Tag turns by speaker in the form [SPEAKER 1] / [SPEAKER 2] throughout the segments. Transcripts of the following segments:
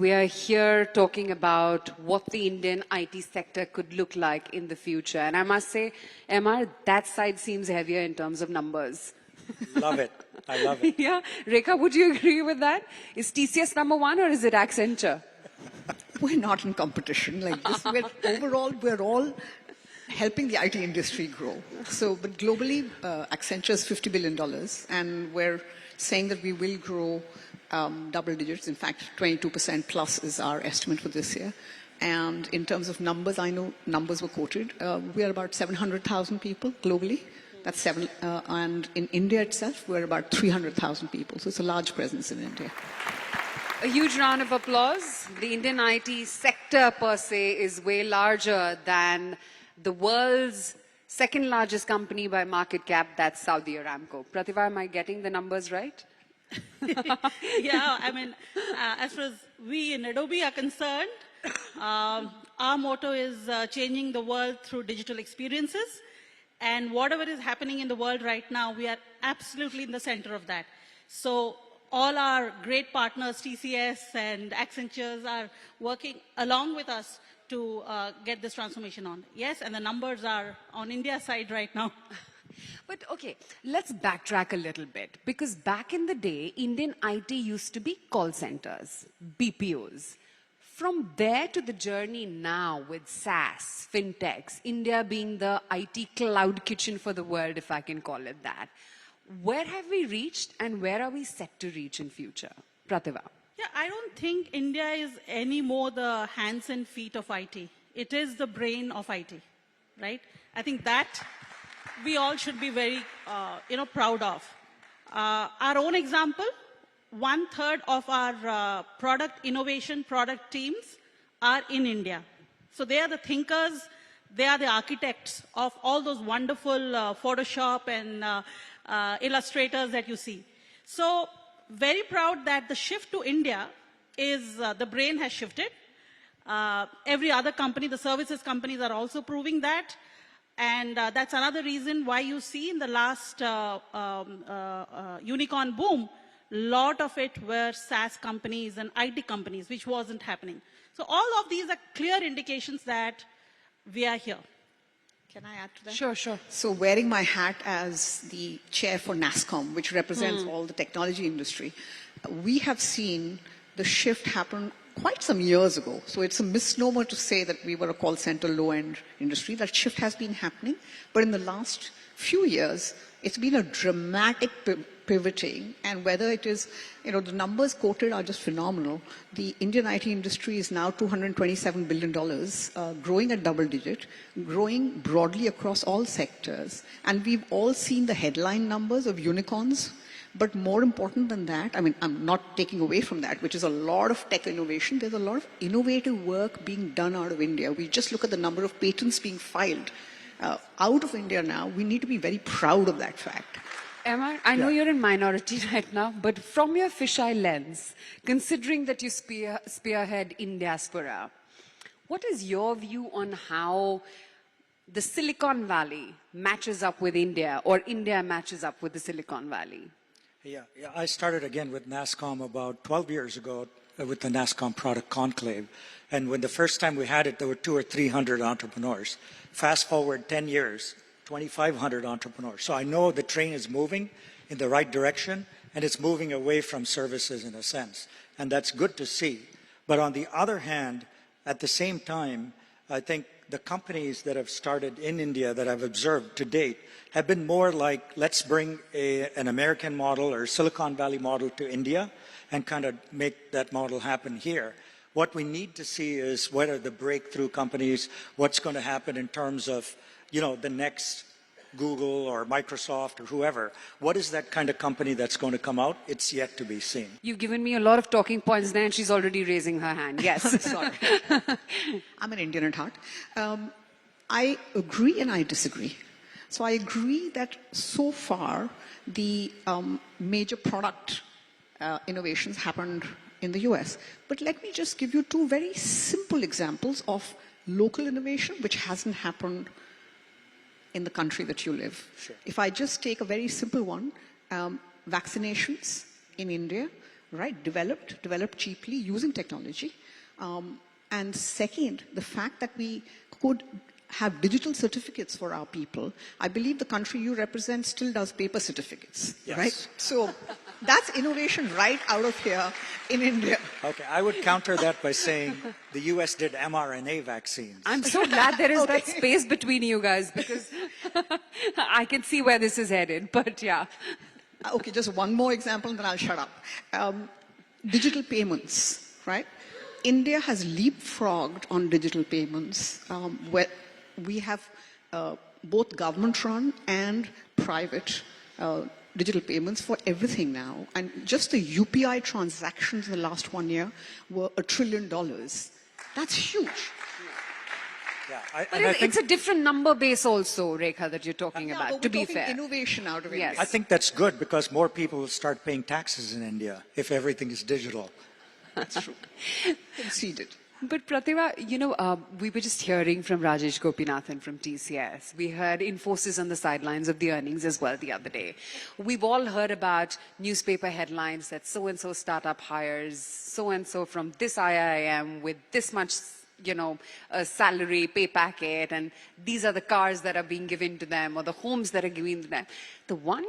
[SPEAKER 1] we are here talking about what the Indian IT sector could look like in the future. And I must say, MR, that side seems heavier in terms of numbers.
[SPEAKER 2] Love it. I love it.
[SPEAKER 1] Yeah. Rekha, would you agree with that? Is TCS number one or is it Accenture?
[SPEAKER 3] We're not in competition like this. We're all helping the IT industry grow. So, but globally, Accenture is $50 billion, and we're saying that we will grow double digits. In fact, 22% plus is our estimate for this year. And in terms of numbers, I know numbers were quoted. We are about 700,000 people globally. That's seven. And in India itself, we're about 300,000 people. So it's a large presence in India.
[SPEAKER 1] A huge round of applause. The Indian IT sector per se is way larger than the world's second largest company by market cap, that's Saudi Aramco. Prativa, am I getting the numbers right?
[SPEAKER 4] Yeah, I mean, as far as we in Adobe are concerned, our motto is changing the world through digital experiences. And whatever is happening in the world right now, we are absolutely in the center of that. So all our great partners, TCS and Accenture, are working along with us to get this transformation on. Yes, and the numbers are on India's side right now.
[SPEAKER 1] But okay, let's backtrack a little bit. Because back in the day, Indian IT used to be call centers, BPOs. From there to the journey now with SaaS, fintechs, India being the IT cloud kitchen for the world, if I can call it that. Where have we reached and where are we set to reach in future? Prativa.
[SPEAKER 4] Yeah, I don't think India is any more the hands and feet of IT. It is the brain of IT, right? I think that we all should be very, proud of. Our own example, 1/3 of our product innovation, product teams are in India. So they are the thinkers, they are the architects of all those wonderful Photoshop and illustrators that you see. So very proud that the shift to India is, the brain has shifted. Every other company, the services companies are also proving that. And that's another reason why you see in the last unicorn boom, lot of it were SaaS companies and IT companies, which wasn't happening. So all of these are clear indications that we are here.
[SPEAKER 3] Can I add to that?
[SPEAKER 1] Sure, sure.
[SPEAKER 3] So wearing my hat as the chair for NASSCOM, which represents all the technology industry, we have seen the shift happen quite some years ago. So it's a misnomer to say that we were a call center low-end industry. That shift has been happening. But in the last few years, it's been a dramatic pivoting. And whether it is, the numbers quoted are just phenomenal. The Indian IT industry is now $227 billion, growing at double digit, growing broadly across all sectors. And we've all seen the headline numbers of unicorns. But more important than that, I mean, I'm not taking away from that, which is a lot of tech innovation. There's a lot of innovative work being done out of India. We just look at the number of patents being filed out of India now. We need to be very proud of that fact.
[SPEAKER 1] Emma, I know you're in minority right now, but from your fisheye lens, considering that you spearhead Indiaspora, what is your view on how the Silicon Valley matches up with India, or India matches up with the Silicon Valley?
[SPEAKER 2] Yeah, I started again with NASSCOM about 12 years ago with the NASSCOM product Conclave. And when the first time we had it, there were 200 or 300 entrepreneurs. Fast forward 10 years, 2,500 entrepreneurs. So I know the train is moving in the right direction, and it's moving away from services in a sense. And that's good to see. But on the other hand, at the same time, I think the companies that have started in India that I've observed to date have been more like, let's bring an American model or Silicon Valley model to India and kind of make that model happen here. What we need to see is what are the breakthrough companies, what's going to happen in terms of, the next Google or Microsoft or whoever. What is that kind of company that's going to come out? It's yet to be seen.
[SPEAKER 1] You've given me a lot of talking points there, and she's already raising her hand. Yes.
[SPEAKER 3] Sorry. I'm an Indian at heart. I agree and I disagree. So I agree that so far the major product innovations happened in the US. But let me just give you two very simple examples of local innovation which hasn't happened in the country that you live.
[SPEAKER 2] Sure.
[SPEAKER 3] If I just take a very simple one, vaccinations in India, right? Developed cheaply using technology. And second, the fact that we could have digital certificates for our people. I believe the country you represent still does paper certificates,
[SPEAKER 2] Yes.
[SPEAKER 3] right? So that's innovation right out of here in India.
[SPEAKER 2] Okay, I would counter that by saying the US did mRNA vaccines.
[SPEAKER 1] I'm so glad there is that
[SPEAKER 3] Okay.
[SPEAKER 1] space between you guys because I can see where this is headed. But yeah.
[SPEAKER 3] Okay, just one more example and then I'll shut up. Digital payments, right? India has leapfrogged on digital payments where we have both government-run and private digital payments for everything now. And just the UPI transactions in the last 1 year were $1 trillion. That's huge.
[SPEAKER 2] Yeah,
[SPEAKER 1] But it's a different number base also, Rekha, that you're talking
[SPEAKER 3] Yeah,
[SPEAKER 1] about,
[SPEAKER 3] but
[SPEAKER 1] to
[SPEAKER 3] we're
[SPEAKER 1] be
[SPEAKER 3] talking
[SPEAKER 1] fair.
[SPEAKER 3] innovation out of
[SPEAKER 1] Yes.
[SPEAKER 3] India.
[SPEAKER 2] I think that's good because more people will start paying taxes in India if everything is digital.
[SPEAKER 3] That's true. Conceded.
[SPEAKER 1] But Prativa, we were just hearing from Rajesh Gopinathan from TCS. We heard Infosys on the sidelines of the earnings as well the other day. We've all heard about newspaper headlines that so-and-so startup hires so-and-so from this IIM with this much, a salary, pay packet, and these are the cars that are being given to them or the homes that are given to them. The one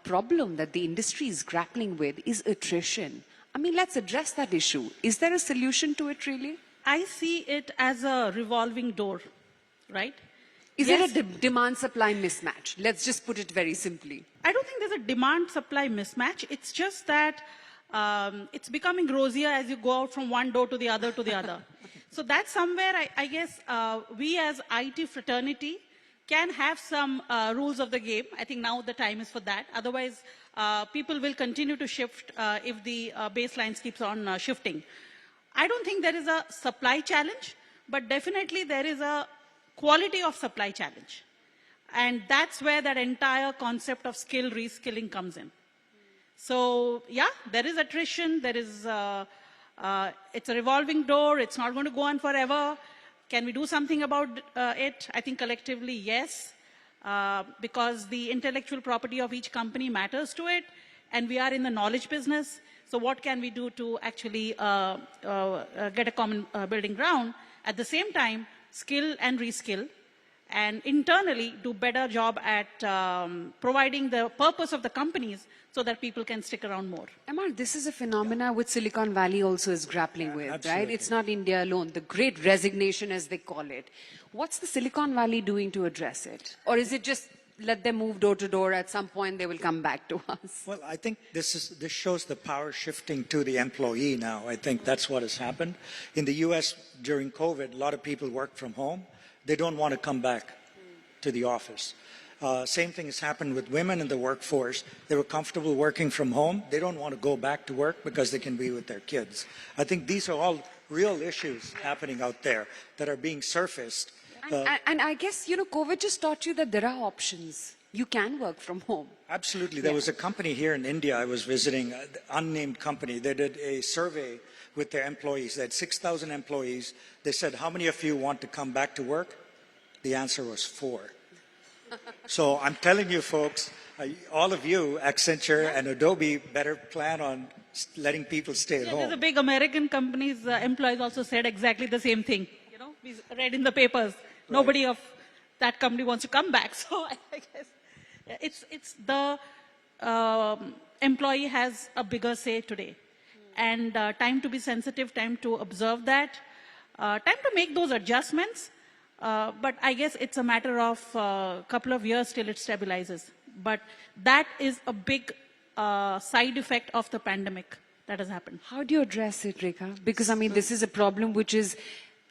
[SPEAKER 1] problem that the industry is grappling with is attrition. I mean, let's address that issue. Is there a solution to it really?
[SPEAKER 4] I see it as a revolving door, right?
[SPEAKER 1] Is
[SPEAKER 4] Yes.
[SPEAKER 1] it a demand-supply mismatch? Let's just put it very simply.
[SPEAKER 4] I don't think there's a demand-supply mismatch. It's just that it's becoming rosier as you go out from one door to the other to the other. So that's somewhere, I guess, we as IT fraternity can have some rules of the game. I think now the time is for that. Otherwise, people will continue to shift if the baselines keeps on shifting. I don't think there is a supply challenge, but definitely there is a quality of supply challenge. And that's where that entire concept of skill reskilling comes in. So, yeah, there is attrition, there is, it's a revolving door, it's not going to go on forever. Can we do something about it? I think collectively, yes, because the intellectual property of each company matters to it, and we are in the knowledge business. So what can we do to actually get a common building ground? At the same time, skill and reskill, and internally do better job at providing the purpose of the companies so that people can stick around more.
[SPEAKER 1] MR, this is a phenomena which Silicon Valley also is grappling with, right?
[SPEAKER 2] absolutely.
[SPEAKER 1] It's not India alone. The great resignation, as they call it. What's the Silicon Valley doing to address it? Or is it just let them move door to door? At some point, they will come back to us.
[SPEAKER 2] Well, I think this shows the power shifting to the employee now. I think that's what has happened. In the US during COVID, a lot of people worked from home. They don't want to come back to the office. Same thing has happened with women in the workforce. They were comfortable working from home. They don't want to go back to work because they can be with their kids. I think these are all real issues happening out there that are being surfaced.
[SPEAKER 1] And I guess, COVID just taught you that there are options. You can work from home.
[SPEAKER 2] Absolutely. There was a company here in India I was visiting, an unnamed company. They did a survey with their employees. They had 6,000 employees. They said, how many of you want to come back to work? The answer was 4. So I'm telling you folks, all of you, Accenture and Adobe, better plan on letting people stay at
[SPEAKER 4] Yeah, there's a
[SPEAKER 2] home.
[SPEAKER 4] big American company's employees also said exactly the same thing. We read in the papers. Nobody of that company wants to come back. So I guess it's the employee has a bigger say today. And time to be sensitive, time to observe that, time to make those adjustments. But I guess it's a matter of a couple of years till it stabilizes. But that is a big side effect of the pandemic that has happened.
[SPEAKER 1] How do you address it, Rekha? Because, this is a problem which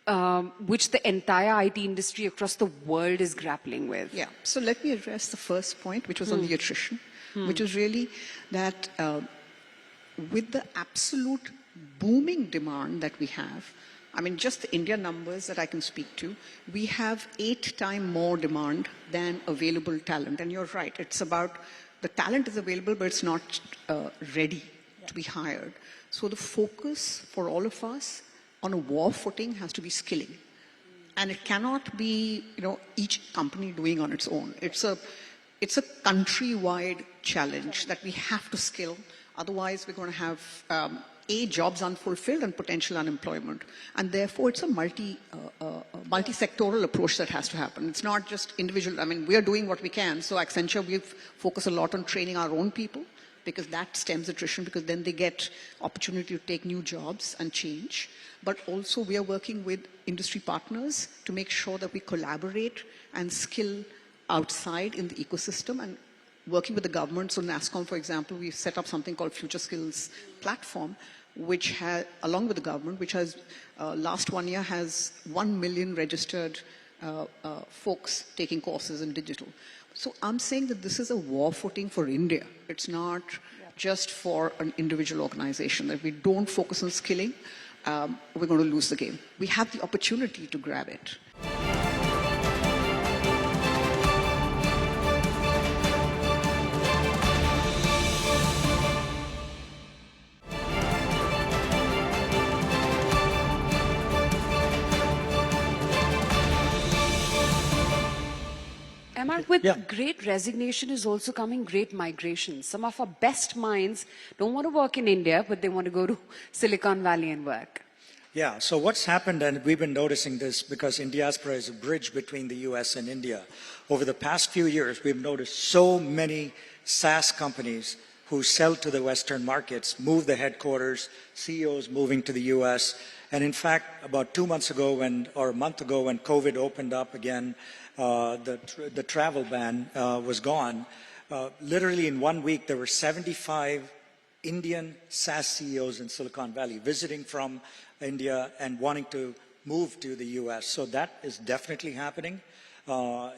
[SPEAKER 1] the entire IT industry across the world is grappling with.
[SPEAKER 3] Yeah. So let me address the first point, which was on the attrition, which is really that with the absolute booming demand that we have, just the India numbers that I can speak to, we have 8 times more demand than available talent. And you're right, it's about the talent is available, but it's not ready to be hired. So the focus for all of us on a war footing has to be skilling. And it cannot be, each company doing on its own. It's a countrywide challenge that we have to skill Otherwise, we're going to have jobs unfulfilled and potential unemployment. And therefore, it's a multi-sectoral approach that has to happen. It's not just individual. I mean, we are doing what we can. So Accenture, we've focused a lot on training our own people, because that stems attrition, because then they get opportunity to take new jobs and change. But also we are working with industry partners to make sure that we collaborate and skill outside in the ecosystem, and working with the government. So NASSCOM, for example, we've set up something called Future Skills Platform, which has, along with the government, which has, last 1 year has 1 million registered folks taking courses in digital. So I'm saying that this is a war footing for India. It's not just for an individual organization. That we don't focus on skilling, we're going to lose the game. We have the opportunity to grab it.
[SPEAKER 1] MR, with great resignation is also coming great migration. Some of our best minds don't want to work in India, but they want to go to Silicon Valley and work.
[SPEAKER 2] Yeah, so what's happened, and we've been noticing this because Indiaspora is a bridge between the US and India. Over the past few years, we've noticed so many SaaS companies who sell to the Western markets move the headquarters, CEOs moving to the US. And in fact, about 2 months ago, or a month ago, when COVID opened up again, the travel ban was gone. Literally in 1 week, there were 75 Indian SaaS CEOs in Silicon Valley visiting from India and wanting to move to the US. So that is definitely happening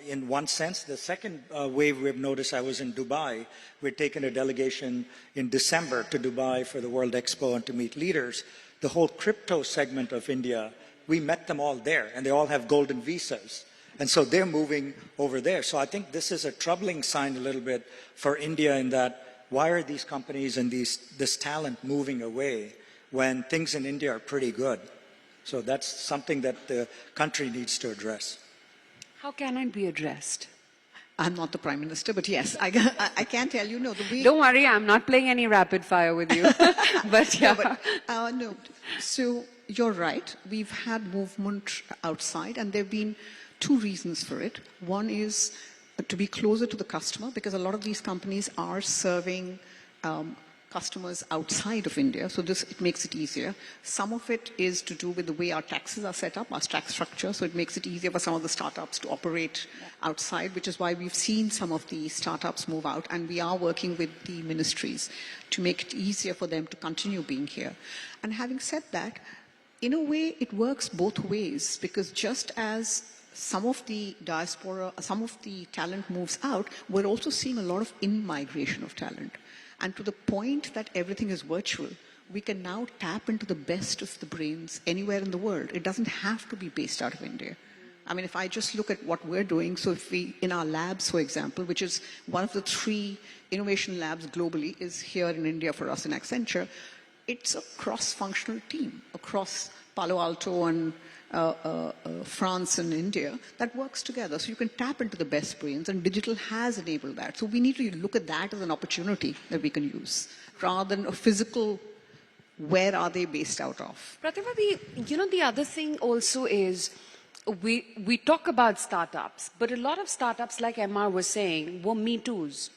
[SPEAKER 2] in one sense. The second wave we've noticed, I was in Dubai. We'd taken a delegation in December to Dubai for the World Expo and to meet leaders. The whole crypto segment of India, we met them all there, and they all have golden visas. And so they're moving over there. So I think this is a troubling sign a little bit for India, in that why are these companies and this talent moving away when things in India are pretty good? So that's something that the country needs to address.
[SPEAKER 1] How can it be addressed?
[SPEAKER 3] I'm not the Prime Minister, but yes, I can tell you, no, the way...
[SPEAKER 1] Don't worry, I'm not playing any rapid fire with you. But yeah.
[SPEAKER 3] No, so you're right. We've had movement outside, and there have been 2 reasons for it. One is to be closer to the customer, because a lot of these companies are serving customers outside of India, so it makes it easier. Some of it is to do with the way our taxes are set up, our tax structure, so it makes it easier for some of the startups to operate outside, which is why we've seen some of the startups move out, and we are working with the ministries to make it easier for them to continue being here. And having said that, in a way, it works both ways, because just as some of the diaspora, some of the talent moves out, we're also seeing a lot of in-migration of talent. And to the point that everything is virtual, we can now tap into the best of the brains anywhere in the world. It doesn't have to be based out of India. I mean, if I just look at what we're doing, so if we, in our labs, for example, which is one of the 3 innovation labs globally, is here in India for us in Accenture, it's a cross-functional team across Palo Alto and France and India that works together. So you can tap into the best brains, and digital has enabled that. So we need to look at that as an opportunity that we can use, rather than a physical, where are they based out of?
[SPEAKER 1] Prativa, the other thing also is, we talk about startups, but a lot of startups, like MR was saying, were Me Too's.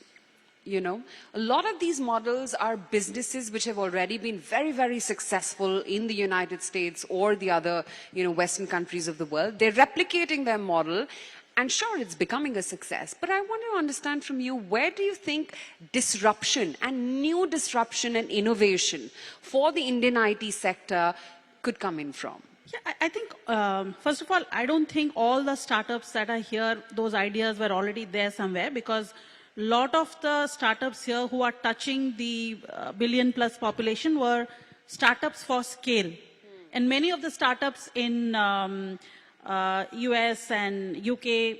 [SPEAKER 1] A lot of these models are businesses which have already been very, very successful in the United States or the other, Western countries of the world. They're replicating their model, and sure, it's becoming a success. But I want to understand from you, where do you think disruption and new disruption and innovation for the Indian IT sector could come in from?
[SPEAKER 4] Yeah, I think, first of all, I don't think all the startups that are here, those ideas were already there somewhere, because lot of the startups here who are touching the billion-plus population were startups for scale. And many of the startups in US and UK,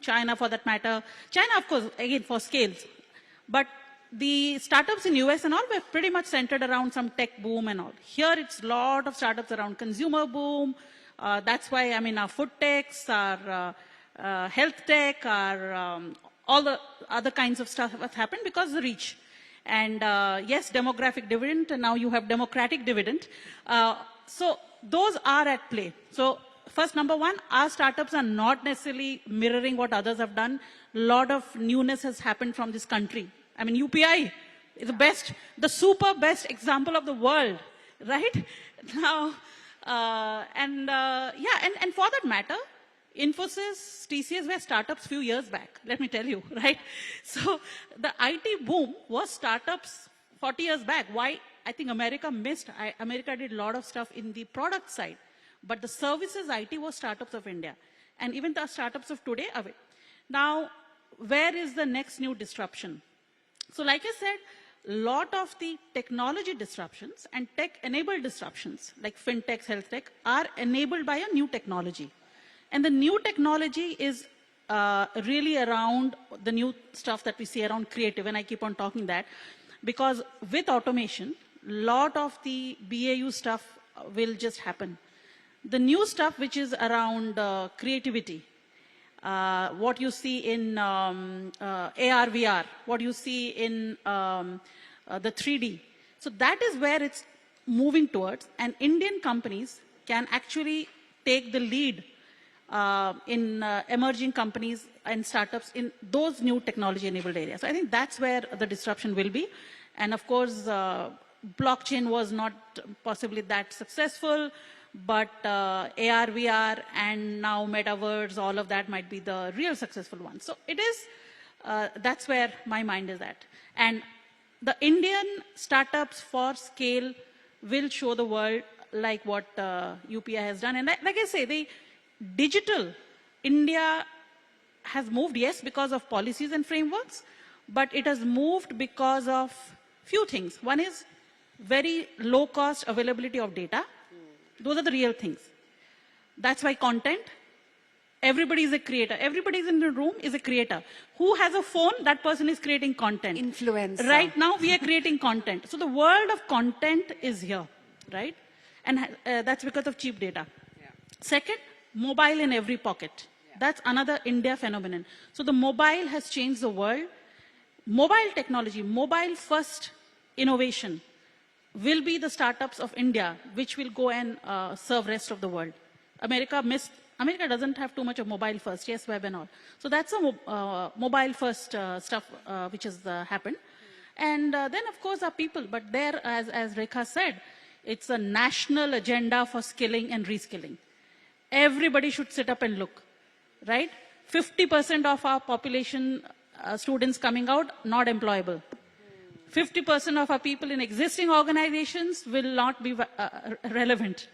[SPEAKER 4] China for that matter, China, of course, again, for scales. But the startups in US and all were pretty much centered around some tech boom and all. Here, it's a lot of startups around consumer boom. That's why, our food techs, our health tech, our all the other kinds of stuff have happened because of the reach. And yes, demographic dividend, and now you have democratic dividend. So those are at play. So first, number one, our startups are not necessarily mirroring what others have done. A lot of newness has happened from this country. I mean, UPI is the best, the super best example of the world, right? Now, and for that matter, Infosys, TCS were startups few years back, let me tell you, right? So the IT boom was startups 40 years back. Why? I think America missed. America did a lot of stuff in the product side, but the services IT was startups of India. And even the startups of today are. Now, where is the next new disruption? So like I said, a lot of the technology disruptions and tech-enabled disruptions, like fintechs, health tech, are enabled by a new technology. And the new technology is really around the new stuff that we see around creative, and I keep on talking that, because with automation, a lot of the BAU stuff will just happen. The new stuff which is around creativity, what you see in AR, VR, what you see in the 3D. So that is where it's moving towards, and Indian companies can actually take the lead in emerging companies and startups in those new technology-enabled areas. So I think that's where the disruption will be. And of course, blockchain was not possibly that successful, but AR, VR, and now metaverse, all of that might be the real successful one. So it is, that's where my mind is at. And the Indian startups for scale will show the world like what UPI has done. And like I say, the digital India has moved, yes, because of policies and frameworks, but it has moved because of few things. One is very low cost availability of data. Those are the real things. That's why content, everybody is a creator. Everybody in the room is a creator. Who has a phone? That person is creating content.
[SPEAKER 1] Influencer.
[SPEAKER 4] Right now we are creating content. So the world of content is here, right? And that's because of cheap data. Yeah. Second, mobile in every pocket. Yeah. That's another India phenomenon. So the mobile has changed the world. Mobile technology, mobile first innovation will be the startups of India, which will go and serve rest of the world. America doesn't have too much of mobile first, yes, web and all. So that's a mobile first stuff which has happened. And then of course our people, but there, as Rekha said, it's a national agenda for skilling and reskilling. Everybody should sit up and look, right? 50% of our population, students coming out, not employable. 50% of our people in existing organizations will not be relevant.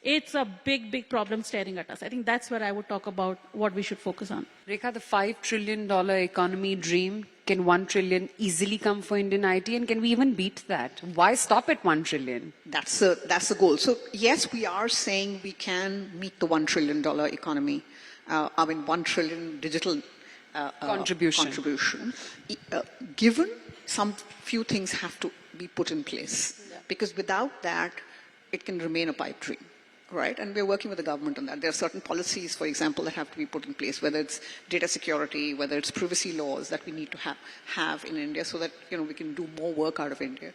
[SPEAKER 4] It's a big, big problem staring at us. I think that's where I would talk about what we should focus on.
[SPEAKER 1] Rekha, the $5 trillion economy dream, can 1 trillion easily come for Indian IT, and can we even beat that? Why stop at 1 trillion?
[SPEAKER 3] That's the goal. So yes, we are saying we can meet the $1 trillion economy. 1 trillion digital contribution. Given some few things have to be put in place, because without that, it can remain a pipe dream. Right, and we're working with the government on that. There are certain policies, for example, that have to be put in place, whether it's data security, whether it's privacy laws that we need to have in India, so that we can do more work out of India.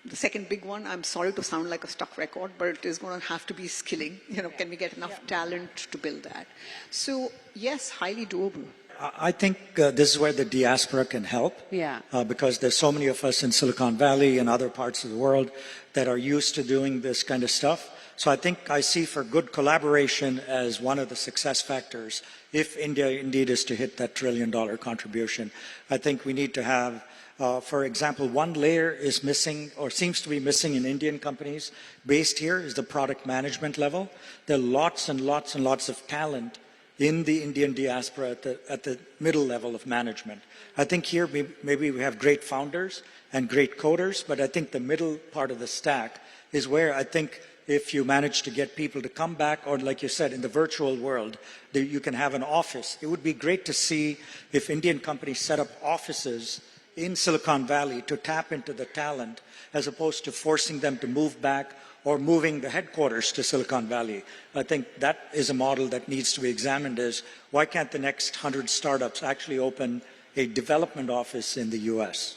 [SPEAKER 3] The second big one, I'm sorry to sound like a stuck record, but it is going to have to be skilling. Can we get enough talent to build that? So yes, highly doable.
[SPEAKER 2] I think this is where the diaspora can help.
[SPEAKER 1] Yeah.
[SPEAKER 2] Because there's so many of us in Silicon Valley and other parts of the world that are used to doing this kind of stuff. So I think I see for good collaboration as one of the success factors if India indeed is to hit that $1 trillion contribution. I think we need to have, for example, one layer is missing or seems to be missing in Indian companies based here is the product management level. There are lots and lots and lots of talent in the Indian diaspora at the middle level of management. I think here maybe we have great founders and great coders, but I think the middle part of the stack is where I think if you manage to get people to come back, or like you said, in the virtual world, you can have an office. It would be great to see if Indian companies set up offices in Silicon Valley to tap into the talent, as opposed to forcing them to move back or moving the headquarters to Silicon Valley. I think that is a model that needs to be examined, is why can't the next 100 startups actually open a development office in the US?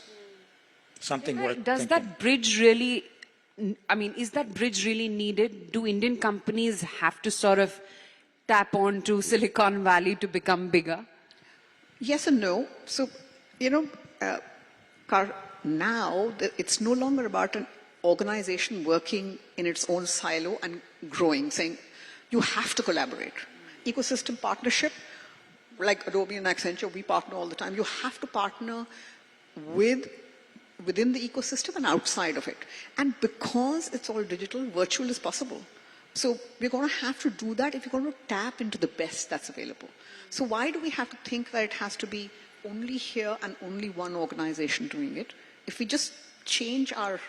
[SPEAKER 2] something worth
[SPEAKER 1] Does
[SPEAKER 2] thinking.
[SPEAKER 1] that bridge really, I mean, is that bridge really needed? Do Indian companies have to sort of tap on to Silicon Valley to become bigger?
[SPEAKER 3] Yes and no. So, now it's no longer about an organization working in its own silo and growing, saying you have to collaborate. Ecosystem partnership, like Adobe and Accenture, we partner all the time. You have to partner within the ecosystem and outside of it. And because it's all digital, virtual is possible. So we're going to have to do that if you're going to tap into the best that's available. So why do we have to think that it has to be only here and only one organization doing it? If we just change our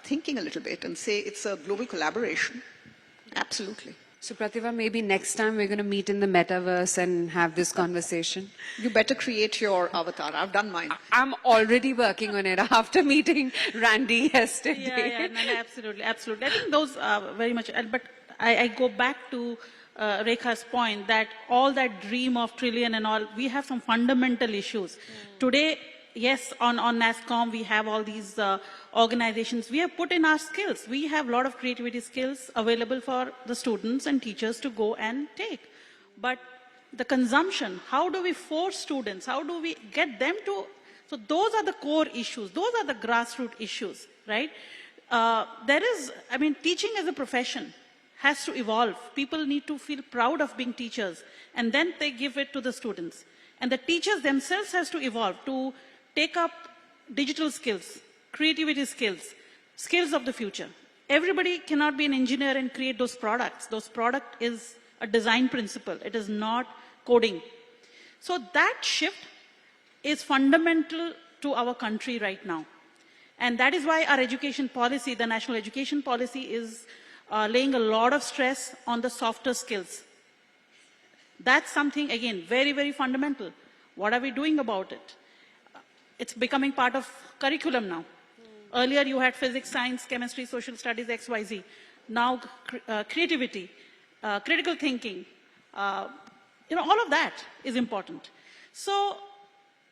[SPEAKER 3] thinking a little bit and say it's a global collaboration, absolutely.
[SPEAKER 1] So Prativa, maybe next time we're going to meet in the metaverse and have this conversation.
[SPEAKER 3] You better create your avatar. I've done mine.
[SPEAKER 1] I'm already working on it after meeting Randy yesterday.
[SPEAKER 4] No, absolutely, absolutely. I think those are very much, but I go back to Rekha's point that all that dream of trillion and all, we have some fundamental issues. Today, yes, on NASSCOM, we have all these organizations. We have put in our skills. We have a lot of creativity skills available for the students and teachers to go and take. But the consumption, how do we force students? How do we get them to? So those are the core issues. Those are the grassroots issues, right? Teaching as a profession has to evolve. People need to feel proud of being teachers, and then they give it to the students. And the teachers themselves has to evolve to take up digital skills, creativity skills, skills of the future. Everybody cannot be an engineer and create those products. Those product is a design principle. It is not coding. So that shift is fundamental to our country right now. And that is why our education policy, the national education policy, is laying a lot of stress on the softer skills. That's something, again, very, very fundamental. What are we doing about it? It's becoming part of curriculum now. Earlier you had physics, science, chemistry, social studies, XYZ. Now creativity, critical thinking, all of that is important. So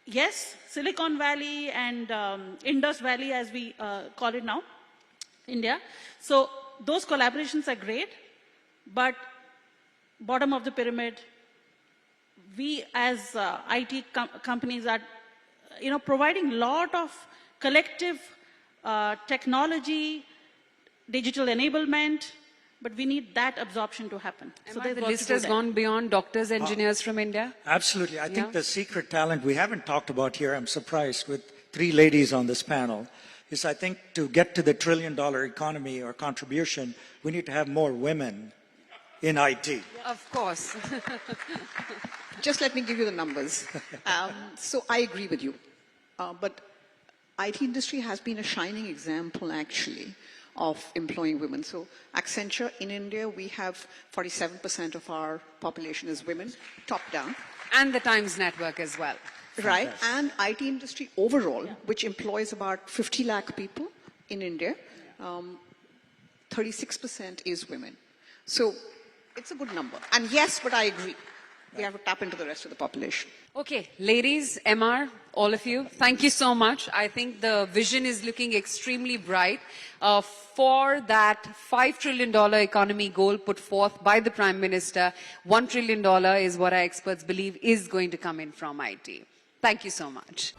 [SPEAKER 4] yes, Silicon Valley and Indus Valley, as we call it now, India. So those collaborations are great, but bottom of the pyramid, we as IT companies are providing a lot of collective technology, digital enablement, but we need that absorption to happen.
[SPEAKER 1] So the list has gone beyond doctors, engineers from India?
[SPEAKER 2] Absolutely. I think the secret talent we haven't talked about here, I'm surprised, with 3 ladies on this panel, is I think to get to the $1 trillion economy or contribution, we need to have more women in IT.
[SPEAKER 1] Of course.
[SPEAKER 3] Just let me give you the numbers. So I agree with you. But IT industry has been a shining example, actually, of employing women. So Accenture in India, we have 47% of our population is women, top down.
[SPEAKER 1] And the Times Network as well.
[SPEAKER 3] Right, and IT industry overall, which employs about 50 lakh people in India, 36% is women. So it's a good number. And yes, but I agree. We have to tap into the rest of the population.
[SPEAKER 1] Okay, ladies, MR, all of you, thank you so much. I think the vision is looking extremely bright for that $5 trillion economy goal put forth by the Prime Minister. $1 trillion is what our experts believe is going to come in from IT. Thank you so much.